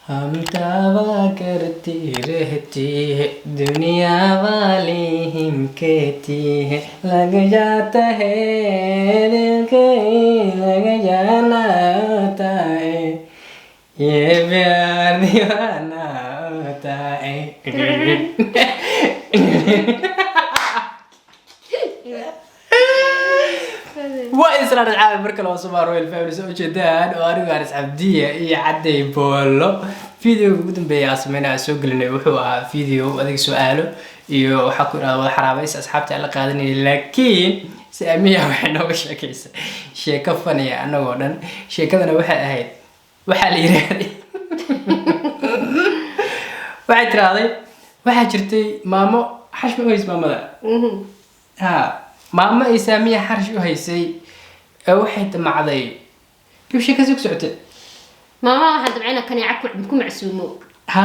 हम दावा करती रहती है दुनिया वाली हिम कहती है लग जाता है दिल कहीं लग जाना होता है ये प्यार दीवाना होता है وإسرائيل العالم مركل وصبار والفاميلي سو جدان وأنا وارس عبدية هي عدي بولو فيديو قدام بياسمينا سوق لنا وحوا فيديو هذيك سؤاله iyo waxa ku iraado xaraabaysa asxaabta alla qaadanay laakiin saamiya waxna uga sheekaysa sheeko faniya anagoo dhan sheekadana waxay ahayd waxa la yiraahday waxay tiraaday waxa jirtay maamo xashmi oo ismaamada ha maamo ay saamiya xarsh u haysay waxay damacday bishii ka soo socotay maama waxaan dabcayna kan yacku ku macsuumo ha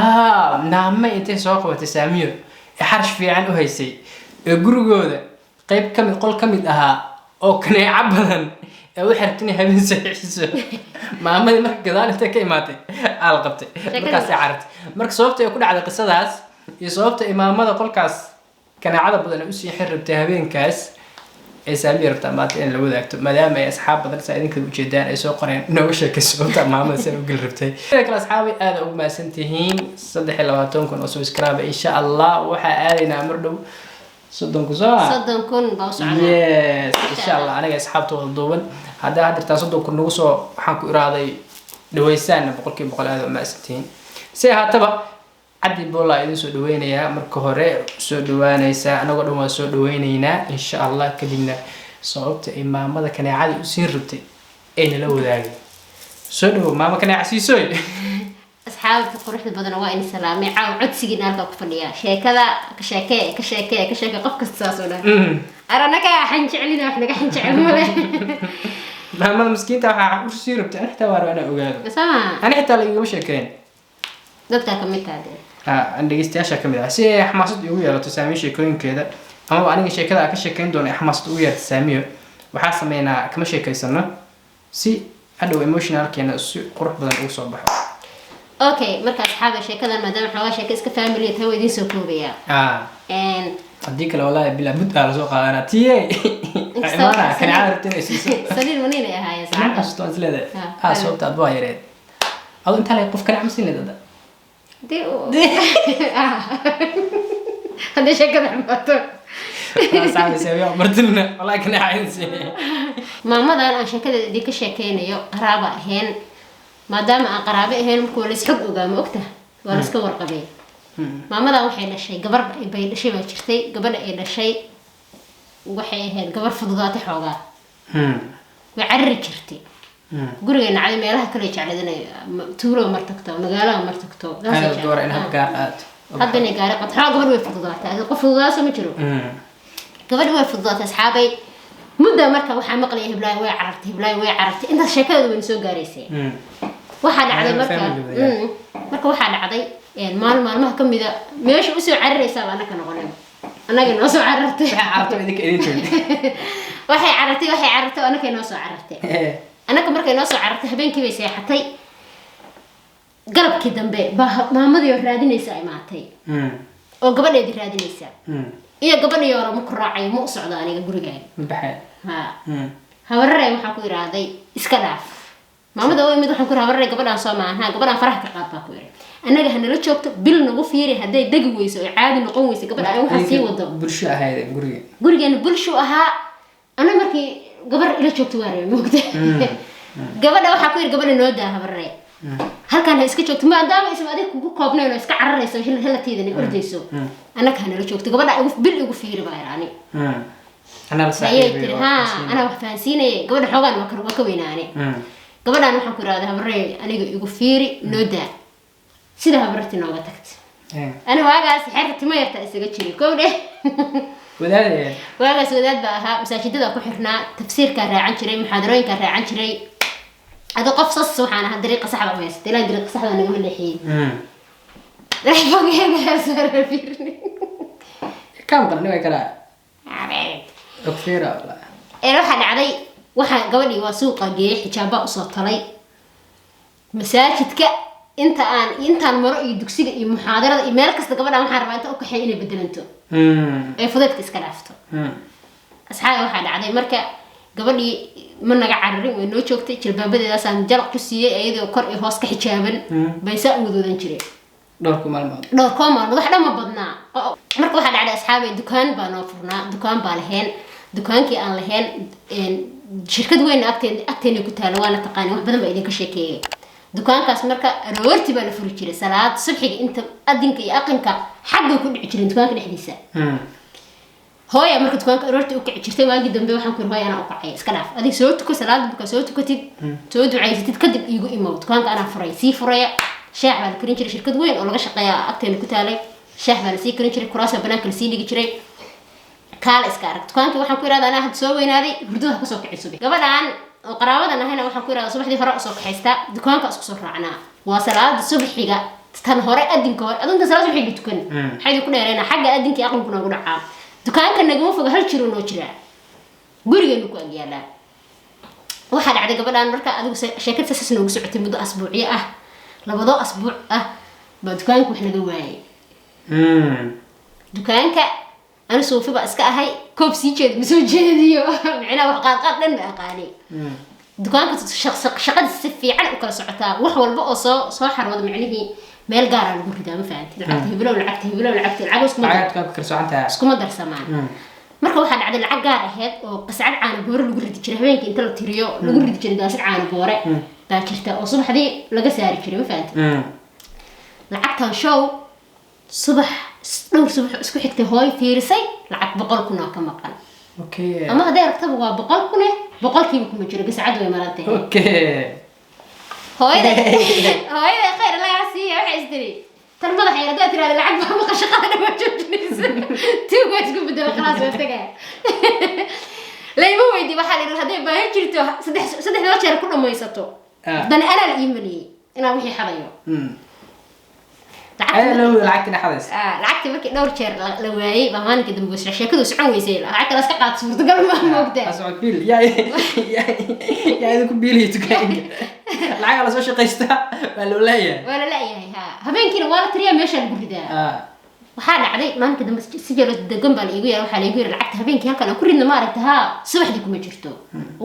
naama intay soo qabatay saamiyo xarsh fiican u haysay gurigooda qayb kamid qol kamid ahaa oo kaneeca badan ee u xirtay habeen saxiiso maamada marka gadaal intay ka imaatay aal qabtay markaas ay cartay marka sababta ay ku dhacday qisadaas iyo sababta imaamada qolkaas kaneecada badan u sii xiribtay habeenkaas ay saamiyo rabta maanta in la wadaagto maadaama ay asxaab badan saadinka u jeedaan ay soo qoreen nooga sheekayso sababta maamada say u gal rabtay kala asxaabi aad ugu maasantihiin 23 kun oo subscribe insha Allah waxa aadayna mar dhow 30 kun baa socda yes insha Allah aniga asxaabtooda duuban hadaa hadirtaa 30 kun nagu soo waxaan ku iraaday dhaweysaan boqolkiiba aad u maasantihiin si haataba عدي بولا إذا سود وينيا مركهورة سود وينيسا أنا قدوم سود وينينا إن شاء الله كدينا صوبت إمام ماذا كان عادي يصير ربتي أين لو ذاك سود ماما كان عسيسوي أصحاب تقول إحنا بدنا وين سلامي عود سجينا لك كفنيا شيء كذا كشيء قف كساسونا أرانا كا حنش علينا إحنا كحنش علينا ماما مسكين تاع وش يصير ربتي أنا حتى وارو أنا أقول بس أنا حتى اللي يقول شكرين دكتور كملت هذا عندي استياشة كمية سي حماسة يويا لو تسامي شيء كذا أما أنا شيء كذا كشيء كين دون حماسة يويا تساميه وحاسة مينا كم شيء كيسنا سي هذا إيموشنال كأنه قرب بدن أوصل بحر أوكي مركز حاجة شيء كذا ما دام حواش شيء كيس كفاميلي تهو يدين سكوبيا إن أديك لو والله بلا بد على سوق أنا تيجي أنا كان عارف تنسي سليم منين يا هاي صراحة أشتون زلده صوت أدوار يريد أو أنت لا يقف كان عم سين لده هذا شيء كذا عمته صعب يسوي مرتنا والله كنا عايزين ماما ده أنا شكله ديك الشيء كأنه يو قرابة هين ما دام قرابة هين كل شيء قدام وقته ورسك ورقبي ماما ده وحين الشيء قبر بين شيء ما شرتي قبل إلى الشيء وحين قبر فضغات حوجا وعرّ شرتي gurigeena cali meelaha kale jecladana tuulo martagto magaalo martagto هذا دور إنها بقاعات hadda inay gaari qad xaq gabadh way fududaatay qof fududaas ma jiro gabadh way fududaatay asxaabay muddo marka waxa maqlay heblaay way carartay inta sheekadu way soo gaareysay waxa dhacday marka waxa dhacday maalmaha kamida meesha u soo cararaysaa baa anaka noqonay anaga noo soo carartay idinka idin waxay carartay anaka noo soo carartay أنا كمرة كنا نص عرفت هبين كيف يسيحتي قلب كده ما ماذا يرادني ساي معتي أو قبل يدي رادني ساي إيه قبل يورا مكراعي مو صعداني قبل جاي بحال هوري محكو يرادي إسكلاف ما ماذا هو يمدح نكون هوري قبل أن صام عنها قبل أن فرح كقاب باكوري أنا جهنا لو شوكت بيل نغفيري هداي دقويس عادي نقويس قبل أن حسي وضب برشو هاي قرجي أنا برشو أها أنا مركي قبل إلى شوكت واري موجود قبل أو حكوير قبل النودة هبرة هل كان هيسكت شوكت ما دام اسم هذيك كوبنا ولا اسكت عرّي سو هلا تيدني أرديسو أنا كان إلى شوكت قبل أوف بالإيجو فيري بايراني أنا لسه أنا وحفانسيني قبل حوغان ما كويناني قبل أنا حكور هذا هبرة أنا إيجو فيري نودة سيده هبرتي نوبة تكت أنا واقع سحرت ما يرتأس قتشري كونه وداد واقع سوداد بقى مساجدة كحرنا تفسير كره عن شري محاضرين كره عن شري هذا قفص سبحانه هالطريقة صعبة بس تلاقي طريقة صعبة أنا أقول الحين راح فوقي صار فيرني كم قرني وكلا عبيد كثيرة ولا روح على waxa gabadhii waa suuqa geey xijaabo u soo talay masaajidka intaan maro iyo dugsiga iyo muxaadarada iyo meel kasta gabadhan waxaan rabaa inta u kaxeey inay bedelanto ay fudeedka iska dhaafto asxaabi waxaa dhacday marka gabadhii ma naga cararin way noo joogtay jilbaabadeedaasaan jalaq ku siiyey iyadoo kor iyo hoos ka xijaaban bay saa u wadoodan jireen dhowrku maalmood wax dhan ma badnaa marka waxaa dhacday asxaabi dukaan baa noo furnaa dukaan baa lahayn dukaankii aan lahayn shirkad weyn agteena ku taala waana taqaanay wax badan baa idinka sheekeeyay dukaankaas marka aroortii baa la furi jiray salaad subxiga inta adinka iyo aqanka xagga ku dhici jiray dukaanka dhexdiisa hooya marka dukaanka aroortii u kici jirtay waagi dambe waxaan ku hooya anaa u kacay iska dhaaf adig soo tuko salaad marka soo tukatid soo ducaysatid kadib iigu imow dukaanka anaa sii furaya shaax baa la karin jiray shirkad weyn oo laga shaqeeya agteena ku taalay shaax baa la sii karin jiray kuraas banaanka la sii dhigi jiray kaala iska arag dukaankii waxaan ku yiraahdaa anaa had soo weynaaday hurduha ka soo kicay subax gabadhaan oo qaraabadan ahayna waxaan ku yiraahdaa subaxdii hore usoo kaxaystaa dukaanka isku soo raacnaa waa salaada subaxiga tan hore adinka hore adinka salaad subaxiga tukan waxay ku dheereena xagga adinkii aqalku noogu dhacaa dukaanka nagama foga hal jiro noo jira gurigeenu ku agyaalaa waxaa dhacday gabadhaan marka adigu sheekad saas noogu socotay muddo asbuuciye ah labado asbuuc ah baa dukaanka wax naga waayay dukaanka أنا سوفي بس كأهاي كوب سيجد مسوجديو معنا وقاقات لنا أقاني دكان كنت شقد السفي عن أكل سعتها وحول بقى صاحر وضع معنيه مال جارا نقول كده ما فهمت لعبته بلا ولعبته العجوز كم عاد كان كل ساعتها سكما درس مان مركب واحد عدد العجار هاد وقسعد عن بور نقول تجري هوين كنت لو تريو نقول تجري داس عن بورة باكرته وصبح دي لقى ساري كده ما فهمت لعبتها شو صبح dhowr subax isku xigtay hooy fiirisay lacag 100 kun oo ka maqan okay ama haday rabtaba waa 100 kun boqolkiiba kuma jiro gasacad way marantay okay hooyada khayr la yaasiya waxa isdiri tan madax yar haday tiraahdo lacag baa ma qashaqada ma joojinaysa tii way isku bedel khalaas way tagaa leeyma weydi waxa la haday baahan jirto saddex jeer ku dhamaysato dan ana la iimaliyay ina wixii xadayo lacagtina xadays lacagti markii dhowr jeer la waayay baa maalinka dambe sheekadu socon weysay lacag la iska qaad suurtagal ma moogtaa ascod bil yaa idinku biiliyo tukaanka lacag la soo shaqaysta waa loo leeyahay ha habeenkiina waa la tiriyaa meesha lagu ridaa waxaa dhacday maalinka dambe si jiro degan baa iigu yahay waxa la iigu yahay lacagta habeenkii halkan aan ku ridna ma aragtaa subaxdii kuma jirto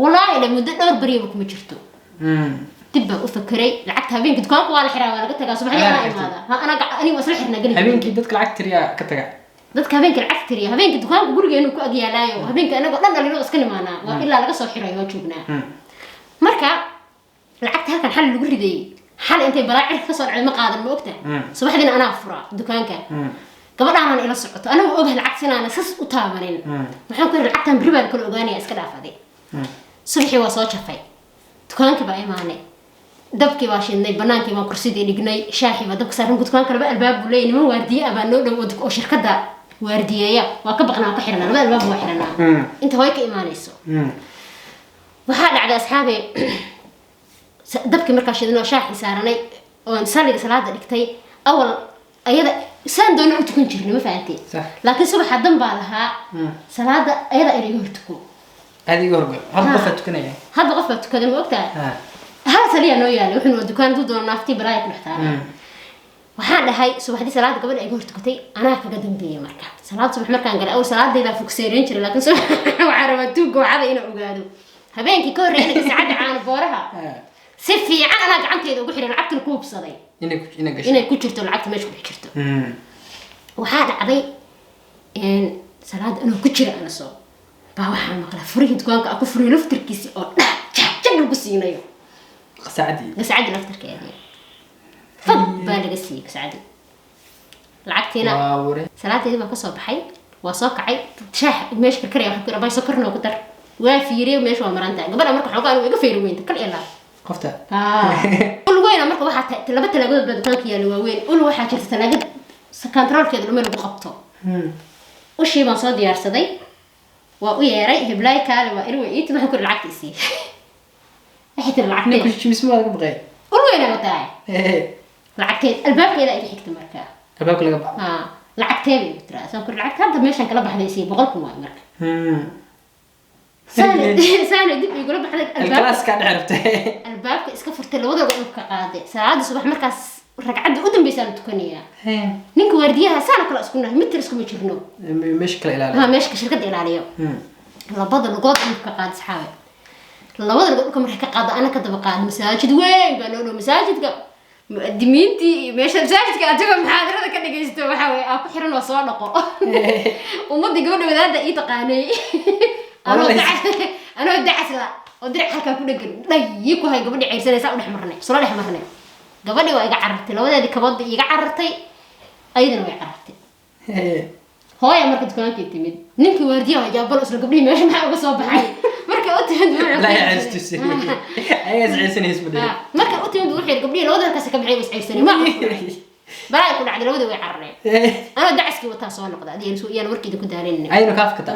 wallaahi la muddo dhowr bariyo kuma jirto تبى أفكري لعبت هبينك دكان ولا حرام ولا قلت لك صباح يوم هذا أنا وصل حرنا قلت هبينك دتك لعبت ريا كتجا دتك هبينك لعبت ريا هبينك دكان بقول إنه كو أجي لايو هبينك أنا قلنا اللي ناقص كلمة أنا وإلا لقى صو حرام وجبنا مركا لعبت هذا الحل اللي قولي دي حل أنت براعي خسر على مقادر وقتها صباح دين أنا أفرع دكان كان قبل أنا إلى الصعود أنا وأجه لعبت أنا سس وتامرين محن كل لعبت بربع كل أغاني أسكت عفدي صبحي وصوت شفاي دكان كبا إيماني dabkii waa shiidnay banaankii waa kursidii dhignay shaaxi waa dabka saaran gudkaan kale albaab buu leeyahay niman waardiye ah baa noo dhow oo shirkadda waardiyeeya waa ka baqnaa ka xirnaa laba albaab waa xirnaa inta way ka imaanayso waxaa dhacday asxaabe dabkii markaa shiidnay oo shaaxi saaranay oo saliga salaada dhigtay awal ayada saan doona u tukan jirnay ma fahantii laakiin subaxa dan baa lahaa salaada ayada ay iga hortuko adiga horgo hadda qof baa tukanaya ma ogtahay هذا سريع نويا لو إحنا الدكان دودو نافتي برايك نحتاج وحنا هاي صباح دي صلاة قبل أيقول تكتي أنا كقدم بيا مركب صلاة صباح مركب قال أول صلاة دي لا فوكسيرين شر لكن صباح وعرفتوك وعذا إنه أقعدوا هبينك كور إنك سعد عن بورها سفي أنا قعدت يدو بحر لعبت الكوب صدي إنك كنت شرتو لعبت ماشي كنت شرتو وحنا عبي إن صلاة أنا كنت شر أنا صو بوحنا مقلا فريق دكان كأكو فريق لفتر كيسي أو لا شكل بسينا يو سعدي نفتر كذي فض بالك السيك سعدي لعبتينا سلاتي ما كسب حي وصاقعي شاح مش كريه وحكي رباي سكرنا وكتر وافيري ومش ومرانتا قبل امرك حقان ويقفير وين كل الا قفته كل وين امرك واحد لبت لاجود بدكانك يا لوين قول واحد جرت تلاقي كنترول كده لما لو قبطه وشي ما صاد يارسدي وياري هبلاي كالي وإلو إيت ما كل لعبت يسي حتى العقد كل شيء اسمه بغي وين متاعي لعقتين الباب كذا اللي حكت مركا الباب كله لعقتين ترى سان كل لعقت هذا ماشي كلا بحد يسي بقولكم واي مركا سنة دب يقولوا بحد الكلاس كان عرفته الباب اسكفرت له وضع قلوب كقاضي ساعات الصبح مركز ragcadda u dambeysaan tukanaya ninka waardiyaha saana kala isku nahay mitir isku ma jirno meesha kala ilaaliyo meesha shirkadda ilaaliyo labada lugood ka qaad saxaabe labada lugood marka ka qaado ana ka daba qaad masaajid weyn baan oo masaajidka muadimiintii meesha masaajidka ajaga muxaadarada ka dhageysto waxa way ku xiran oo soo dhaqo ummadii gabadha wadaada ii taqaanay anoo dacasla oo dirac halka ku dhagan dhayi ku hay gabadhi ceyrsanaysa u dhaxmarnay soo dhaxmarnay gabadhi waa iga carartay labadeedii kabad iga carartay ayadana way carartay hooya marka dukaanka timid ninkii waardiyaha jaabal isla gabdhii meesha maxaa uga soo baxay marka u timid la yaastusay ayaas ceyrsanaysa badal marka u timid wuxuu gabdhii labada ka baxay was ceyrsanay ma baraay ku dhacday labada way carareen ana dacaskii wata soo noqda iyana warkiida ku daaleen ayna kaafkata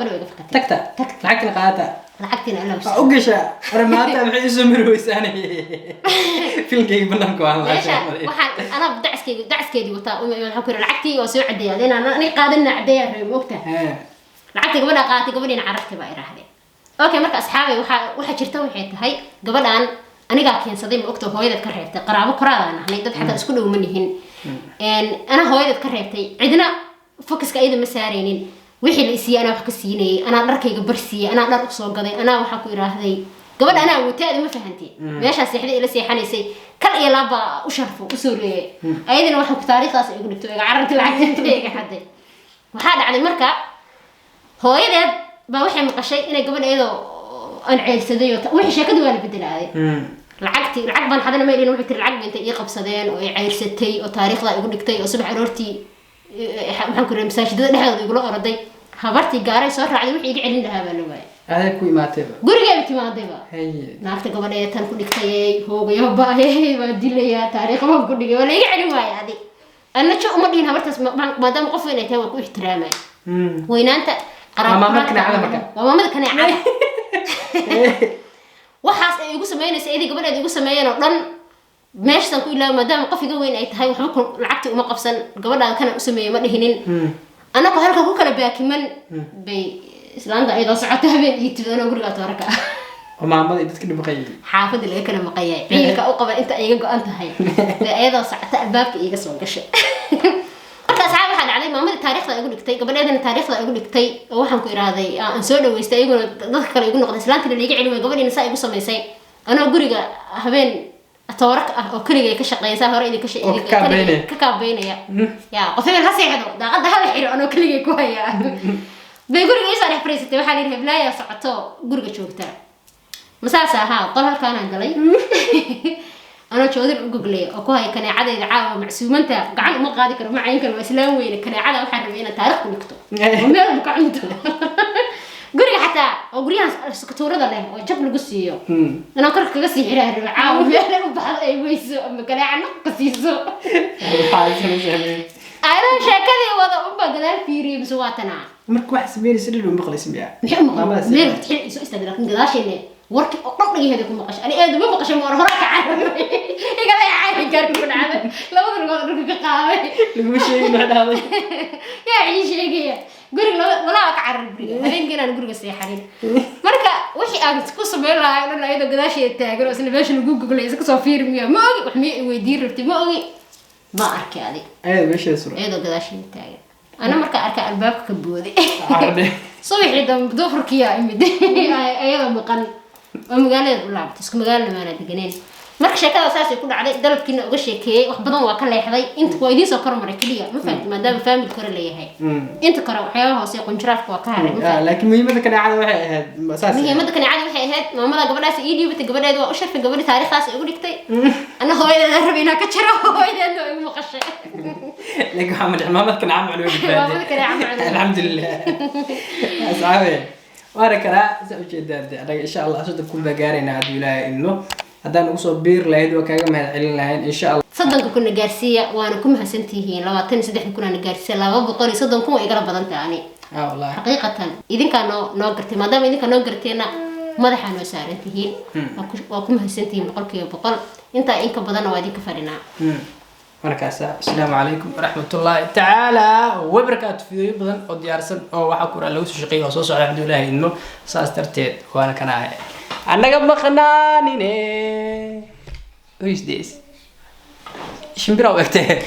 tagta lacagtina qaata lacagtina alla bas u gasha armaata maxay soo marwaysaanay filkay bananka waan la sheegay waxaan ana dacaskeedii wata waxaan ku yiri lacagtii oo soo cadeeyay inaan qaadana cadeeyay reeb moogta lacagtii gabadha qaatay gabadhiina carartay baa iraahdeen okay marka asxaabay waxa jirta waxay tahay gabadhan aniga keensaday ma ogto hooyadad ka reebtay qaraabo qoraadaan ahnay dad xataa isku dhow ma lihin ana hooyadad ka reebtay cidna focuska ayada ma saareenin wixii la isiiyay ana wax ka siinay ana dharkayga barsiiyay ana dhar u soo gaday ana waxa ku iraahday gabadha ana wataad ma fahantay meesha seexday ila seexanaysay kal iyo laba u sharfo u soo reeyay ayadana waxa ku taariikhdaas ay ugu dhigto iga carartay lacagta iga xaday waxa dhacday marka hooyadad baa waxay maqashay inay gabadha iyadoo aan ceelsaday oo wixii sheekadu waa la bedelaaday lacag baan hadana ma ilin wuxuu tiri lacag inta ii qabsadeen oo ay ceyrsatay oo taariikhda igu dhigtay oo subax aroortii waxaan ku reebay masaajidada dhexdooda igula oraday habartii gaaray soo raacday wixii iga celin lahaa baa la waayay aday ku imaatay gurigeeda timaadayba naagta gabadha tan ku dhigtay hoogayo baahay waa dilaya taariikh ma ku dhigay wala iga celin waayay adi anna jo uma dhihin habartaas maadaama qof weyn ay tahay waa ku ixtiraamay weynaanta maamada kaneecada waxaas ay igu sameynaysa idii gabadheed igu sameeyeen oo dhan meeshan ku ilaa maadaama qof iga weyn ay tahay waxba lacagti uma qabsan gabadha kana u sameeyay ma dhihinin anaka halka ku kala baakiman bay islaanta ayadoo socota habeen iyo tidana guriga toorka maamada dadka dhibqay xaafada laga kala maqayay ciilka u qaba inta iga go'an tahay ayadoo socota albaabka iga soo gashay markaas waxa dhacday maamada taariikhda igu dhigtay gabadheedana taariikhda igu dhigtay oo waxaan ku iraaday aan soo dhaweystay iyaguna dadka kale igu noqday islaanta la iga celiyay gabadhiina saa igu sameysay anoo guriga habeen toorak ah oo kaliya ka shaqeeyay hore idin ka kaabeynaya yaa qofeen la seexdo daaqada hal xiro anoo kaliya ku haya bay guriga isoo dhex fariisatay waxaa la yiri heblaaya socoto guriga joogta masaasa ahaa qol halkaan aan galay أنا شاطر أقول لي أكو هاي كان عادة دعاء معسوم أنت قاعد ما قاعد كرو معين كانوا إسلام وين كان عادة وحنا بينا تاريخ ونكتب وما بقى عنده قري حتى وقريها سكتورة ده له وجاب له قصية أنا أكرك قصي حرا الرعاة وما بعض أي ويسو أما كان عنا قصيصو أنا شاكلي وضع أمبا قدر فيري مسواتنا مرك واحد سمير يسلل ومقلس بيع محمد مير تحل يسوي استدراك من قداش إنه ورك أقرب لي هذا كم مقاش أنا إيه ما بقاش مور هراك عارف يقول يا عارف كارك من عادة لا بدر قدر كقاوي المشي من هذا يا عيش يجي قرق ولا أكعرف هذين كنا نقول قصي حرين مركا وحي أقول تكوس بيلا أنا إذا قداش يتاجر بس نبيش نقول قول إذا كسر فير مية ما أقول وحمي ويدير رتي ما أقول ما أركي هذه أيه مش يسرع إذا قداش يتاجر أنا مركا أركي الباب كبودي صبح لدم بدوفر كيا إمدي أيضا مقن ومقالة ولا بتسك مقالة ما أنا دقنين marka sheekada saas ay ku dhacday dalabkiina uga sheekeeyay wax badan waa ka leexday inta waa idin soo kor maray kaliya ma fahamtay maadaama family kore leeyahay inta kore waxyaabo hoose qunjiraafka waa ka haray laakiin muhiimada kaneecada waxay ahayd saas muhiimada kaneecada waxay ahayd maamada gabadhaas ii dhiibtay gabadheed waa u sharfay gabadhi taariikhdaas ay ugu dhigtay ana hooyadeeda rabay inaan ka jaro hooyadeeda ay igu maqashay laakiin maxamed maamada kaneecada macluum maamada kaneecada alxamdulillah asxaabe warakala soo jeedaa anaga insha Allah soo ku bagaarayna hadii ilaahay inno haddaan ugu soo biir lahayd waa kaaga mahad celin lahayn insha Allah صدقني كنا جارسية وأنا كم حسنتيه لو أتني صدقني كنا جارسية لا بقولي صدقني كم إقرب بدن تاني والله حقيقة إذا كانوا ناقرتي ما دام إذا كانوا ناقرتينا ما ده حنو سارنتيه وكم حسنتيه بقول كي بقول إنك بدن واديك فرنا markaasa assalaamu calaykum waraxmatullaahi tacaala wabarakaatu fiidiyoo badan oo diyaarsan oo waxaa ku lagu soo shaqeeyo oo soo socda hadii ilaahay inno saas darteed waana kana ahay annaga maqnaanine who is this shimbira u egtay